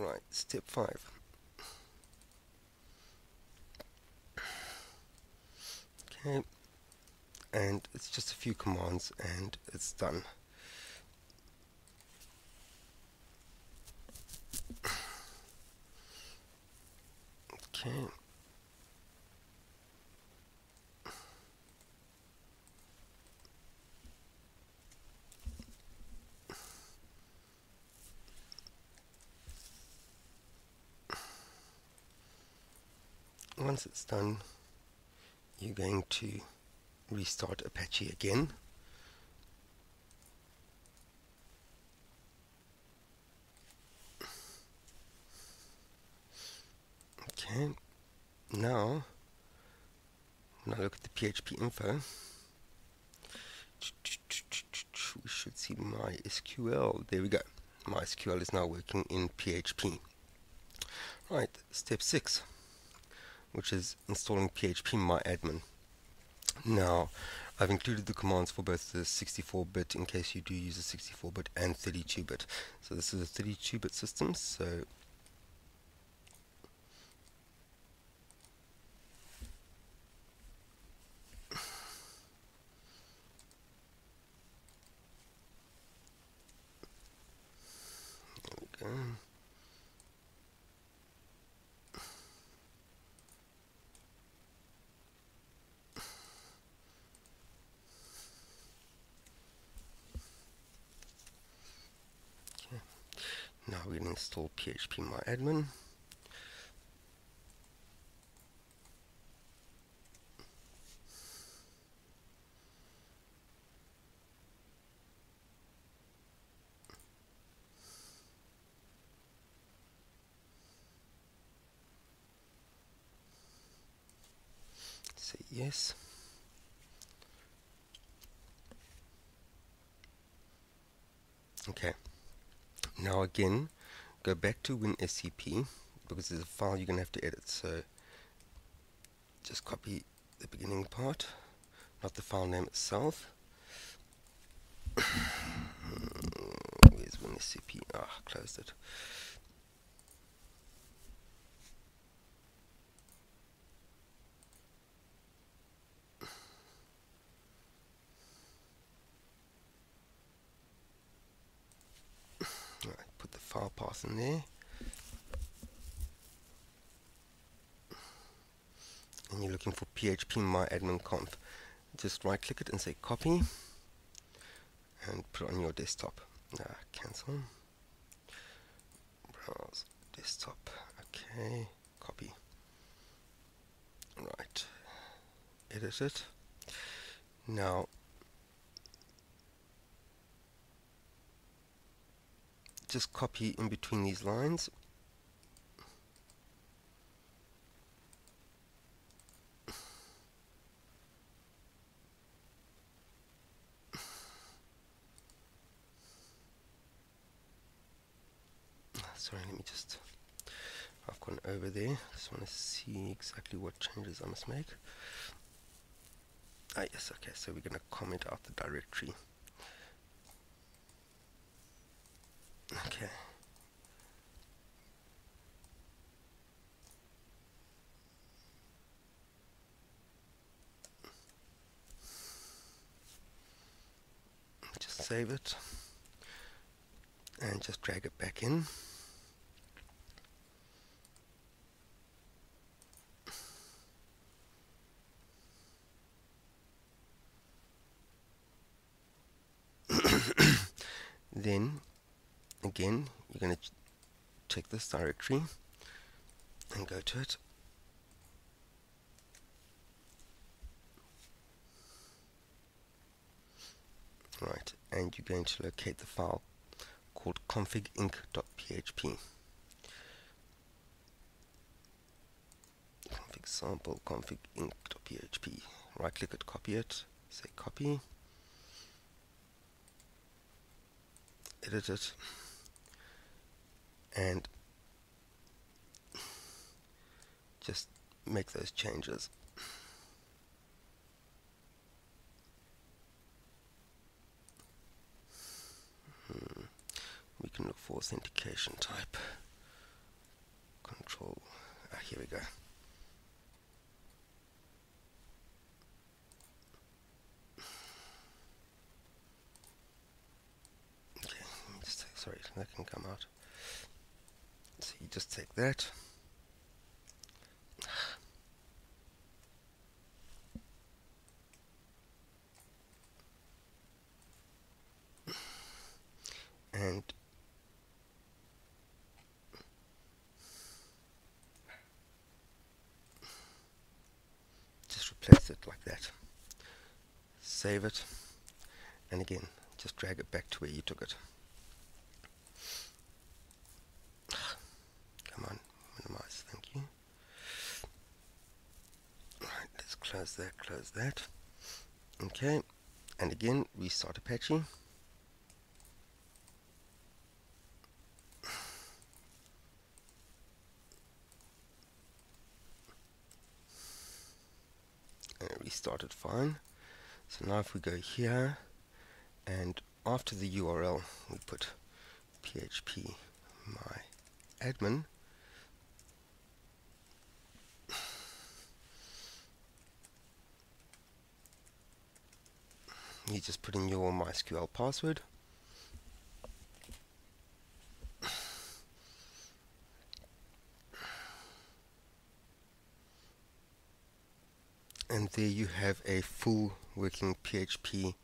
Right, step 5. Okay, and it's just a few commands and it's done. Okay. Once it's done, you're going to restart Apache again. Okay, now when I look at the PHP info, we should see MySQL. There we go. MySQL is now working in PHP. Right, step 6, which is installing phpMyAdmin. Now, I've included the commands for both the 64-bit in case you do use a 64-bit and 32-bit. So this is a 32-bit system, so there we go. Now we're going to install phpMyAdmin. Say yes. Okay. Now again, go back to WinSCP because there's a file you're going to have to edit. So just copy the beginning part, not the file name itself. Where's WinSCP? Ah, closed it. Right, put the file path in there. And you're looking for phpMyAdminConf. Just right click it and say copy and put it on your desktop. Cancel. Browse desktop. Okay, copy. Right, edit it. Now just copy in between these lines. Sorry, let me just, I've gone over there. Just want to see exactly what changes I must make. Yes, okay, so we're going to comment out the directory. Okay. Just save it and just drag it back in. Then again you're going to check this directory and go to it. Right, and you're going to locate the file called configinc.php. Config sample configinc.php. Right click it, copy it, say copy, edit it, and just make those changes. We can look for authentication type. go. Okay, let me just take, sorry, that can come out. So you just take that. And just replace it like that. Save it, and again, just drag it back to where you took it. Come on, minimize, thank you. Right, let's close that, close that. Okay, and again, restart Apache. And it restarted fine. So now if we go here, and after the URL, we put php my admin. You just put in your MySQL password. And there you have a full working PHP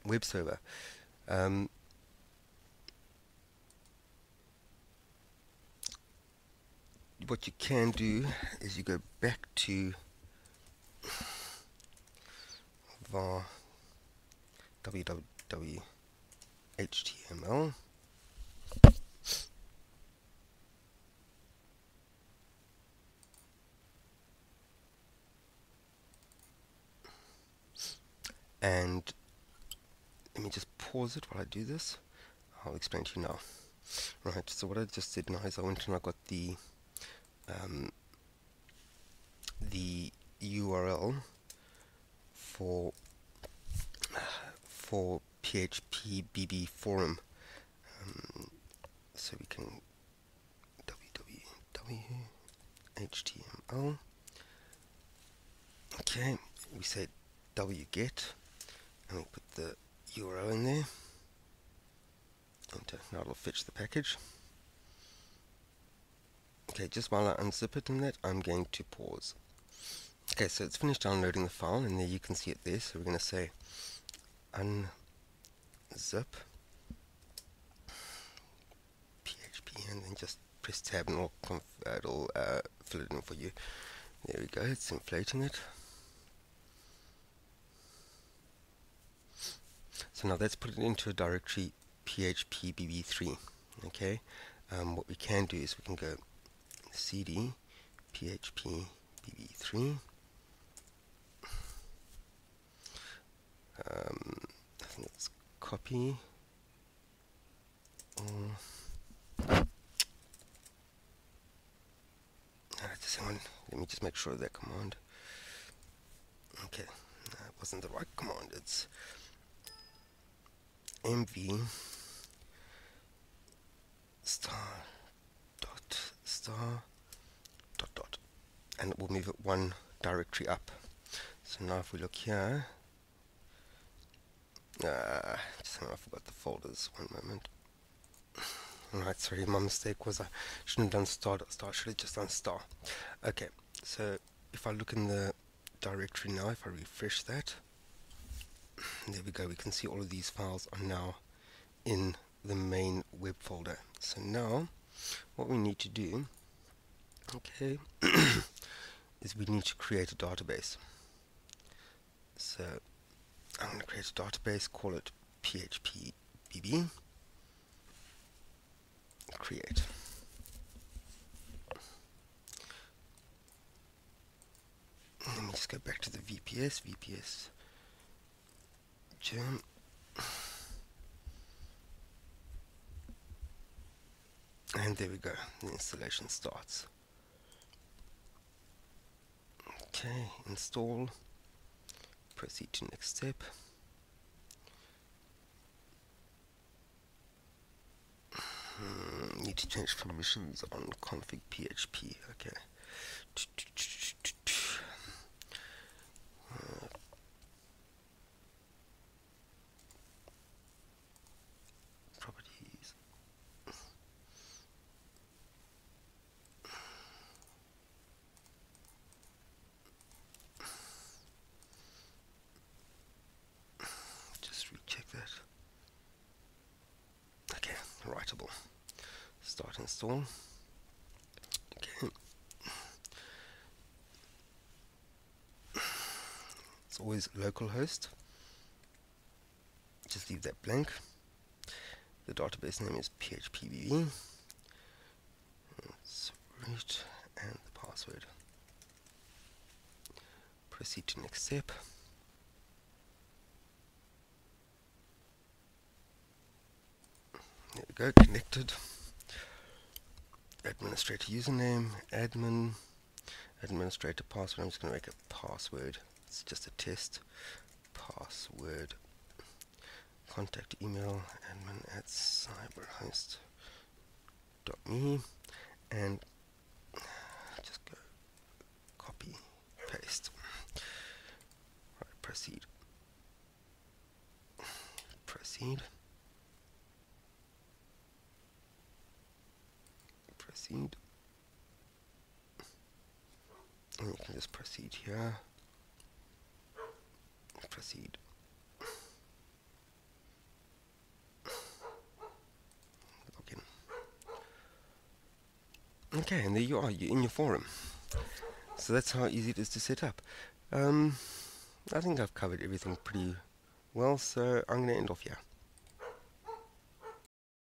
web server. What you can do is you go back to var www html, and let me just pause it while I do this. I'll explain to you now. Right, so what I just did now is I went and I got the URL for PHP BB forum. So we can www html. Okay, we say wget, and we put the URL in there. Enter. Now it'll fetch the package. Okay, just while I unzip it in that, I'm going to pause. Okay, so it's finished downloading the file, and there you can see it there. So we're going to say unzip PHP, and then just press tab, and it'll fill it in for you. There we go. It's inflating it. So now let's put it into a directory PHP BB3. Okay, what we can do is we can go cd PHP BB3. I think it's copy. Just hang on. Let me just make sure of that command. Okay, that wasn't the right command. It's mv star dot, and it will move it one directory up. So now if we look here, just hang on, I forgot the folders. One moment. Alright, sorry, my mistake was I shouldn't have done star. I should have just done star. Okay, so if I look in the directory now, if I refresh that, there we go. We can see all of these files are now in the main web folder. So now what we need to do, okay, is we need to create a database. So I'm going to create a database, call it PHP BB, create. Let me just go back to the VPS gem. And there we go, the installation starts. Okay, install, proceed to next step. Need to change permissions on config PHP. Okay. Properties. Just recheck that. Okay, writable. Start install. Okay. It's always localhost. Just leave that blank. The database name is phpbb. It's root and the password. Proceed to next step. There we go, connected. Administrator username, admin, administrator password. I'm just going to make a password. It's just a test. Password. Contact email admin@cyberhost.me, and just go copy, paste. Right, proceed. Proceed. Proceed. And you can just proceed here. Proceed. Login. Okay, and there you are. You're in your forum. So that's how easy it is to set up. I think I've covered everything pretty well, so I'm going to end off here.